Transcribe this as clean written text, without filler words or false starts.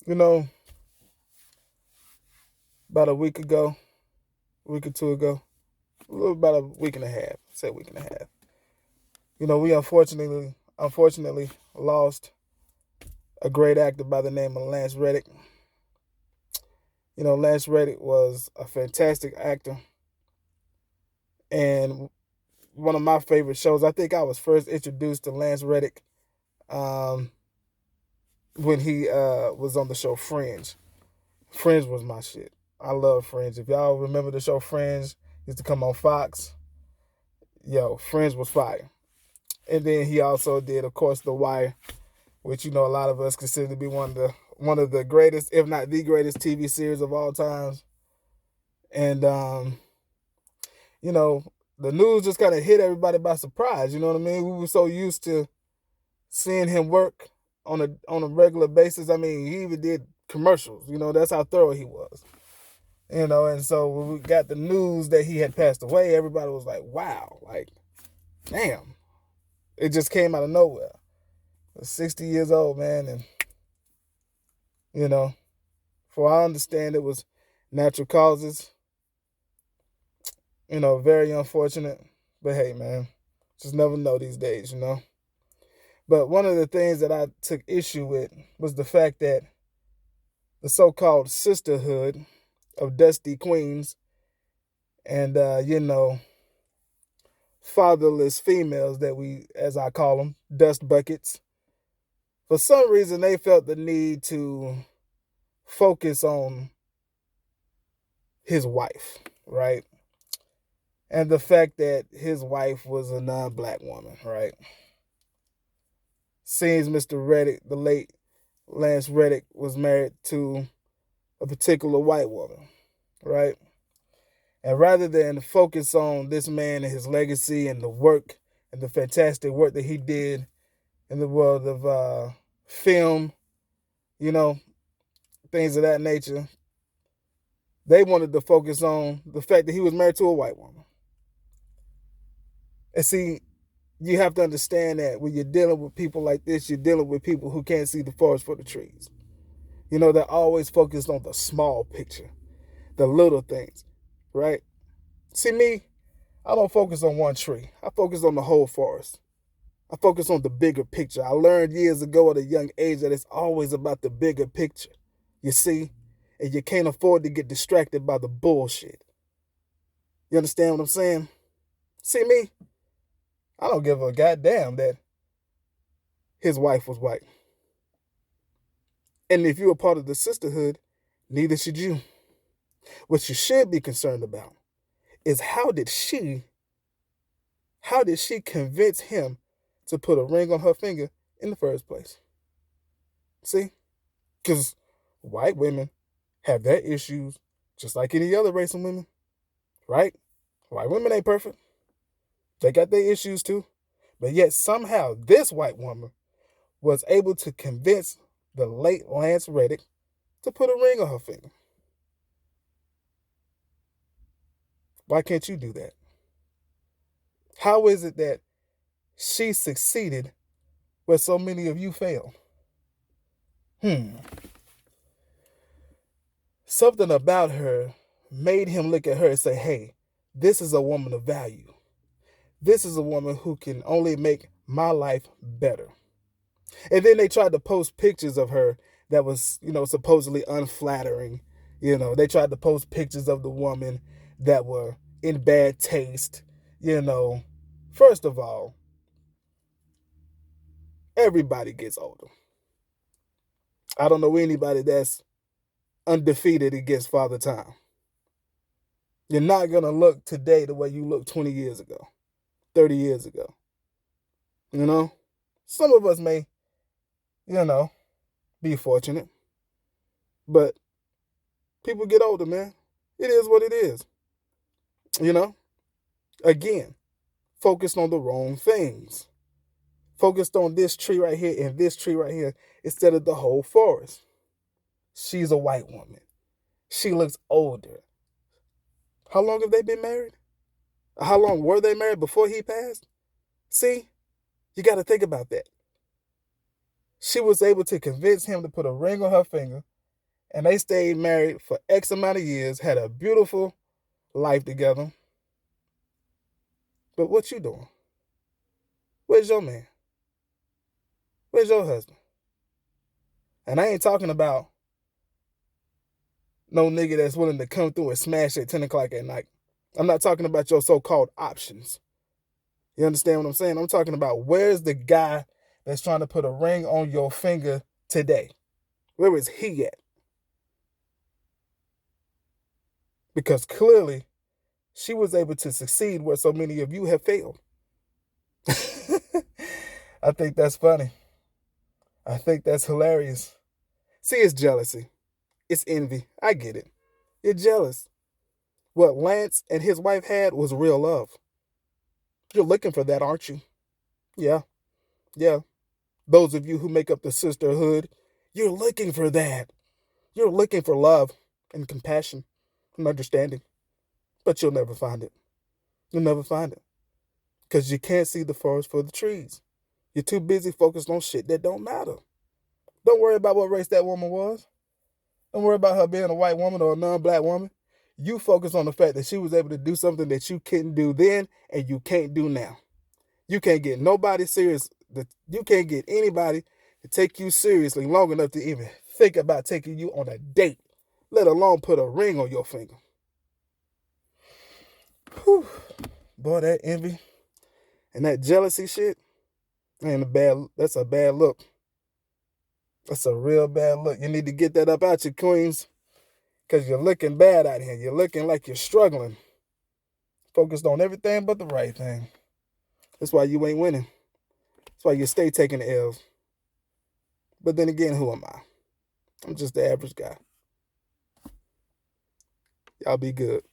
You know, about a week or two ago, about a week and a half, say a week and a half. We unfortunately lost a great actor by the name of Lance Reddick. Lance Reddick was a fantastic actor and one of my favorite shows. I think I was first introduced to Lance Reddick um, when he was on the show Fringe. Fringe was my shit. I love Fringe. If y'all remember the show Fringe, used to come on Fox. Yo, Fringe was fire. And then he also did, of course, The Wire, which a lot of us consider to be one of the greatest, if not the greatest, TV series of all times. And the news just kind of hit everybody by surprise. You know what I mean? We were so used to seeing him work on a regular basis. I mean, he even did commercials. That's how thorough he was. And so when we got the news that he had passed away, everybody was like, wow, like, damn. It just came out of nowhere. 60 years old, man. And, for I understand it was natural causes. Very unfortunate. But hey, man, just never know these days. But one of the things that I took issue with was the fact that the so-called sisterhood of Dusty Queens and, fatherless females that we, as I call them, dust buckets, for some reason they felt the need to focus on his wife, right? And the fact that his wife was a non-black woman, right? Seems Mr. Reddick, the late Lance Reddick, was married to a particular white woman, right? And rather than focus on this man and his legacy and the work and the fantastic work that he did in the world of film, things of that nature, they wanted to focus on the fact that he was married to a white woman. And see, you have to understand that when you're dealing with people like this, you're dealing with people who can't see the forest for the trees. They're always focused on the small picture, the little things, right? See, me, I don't focus on one tree. I focus on the whole forest. I focus on the bigger picture. I learned years ago at a young age that it's always about the bigger picture. You see? And you can't afford to get distracted by the bullshit. You understand what I'm saying? See, me, I don't give a goddamn that his wife was white. And if you're a part of the sisterhood, neither should you. What you should be concerned about is how did she convince him to put a ring on her finger in the first place? See? Because white women have their issues just like any other race of women, right? White women ain't perfect. They got their issues too. But yet somehow this white woman was able to convince the late Lance Reddick to put a ring on her finger. Why can't you do that? How is it that she succeeded where so many of you failed? Something about her made him look at her and say, hey, this is a woman of value. This is a woman who can only make my life better. And then they tried to post pictures of her that was, supposedly unflattering. They tried to post pictures of the woman that were in bad taste. First of all, everybody gets older. I don't know anybody that's undefeated against Father Time. You're not going to look today the way you looked 20 years ago, 30 years ago. Some of us may, be fortunate. But people get older, man. It is what it is. Again, focused on the wrong things. Focused on this tree right here and this tree right here instead of the whole forest. She's a white woman. She looks older. How long have they been married? How long were they married before he passed? See, you got to think about that. She was able to convince him to put a ring on her finger And they stayed married for X amount of years, had a beautiful life together. But what you doing? Where's your man? Where's your husband? And I ain't talking about no nigga that's willing to come through and smash at 10 o'clock at night. I'm not talking about your so-called options. You understand what I'm saying? I'm talking about where's the guy that's trying to put a ring on your finger today? Where is he at? Because clearly she was able to succeed where so many of you have failed. I think that's funny. I think that's hilarious. See, it's jealousy. It's envy. I get it. You're jealous. What Lance and his wife had was real love. You're looking for that, aren't you? Yeah. Yeah. Those of you who make up the sisterhood, you're looking for that. You're looking for love and compassion and understanding. But you'll never find it. You'll never find it. Because you can't see the forest for the trees. You're too busy focused on shit that don't matter. Don't worry about what race that woman was. Don't worry about her being a white woman or a non-black woman. You focus on the fact that she was able to do something that you couldn't do then and you can't do now. You can't get nobody serious. You can't get anybody to take you seriously long enough to even think about taking you on a date, let alone put a ring on your finger. Whew. Boy, that envy and that jealousy shit that's a bad look. That's a real bad look. You need to get that up out you, queens, because you're looking bad out here. You're looking like you're struggling. Focused on everything but the right thing. That's why you ain't winning. That's why you stay taking the L's. But then again, who am I? I'm just the average guy. Y'all be good.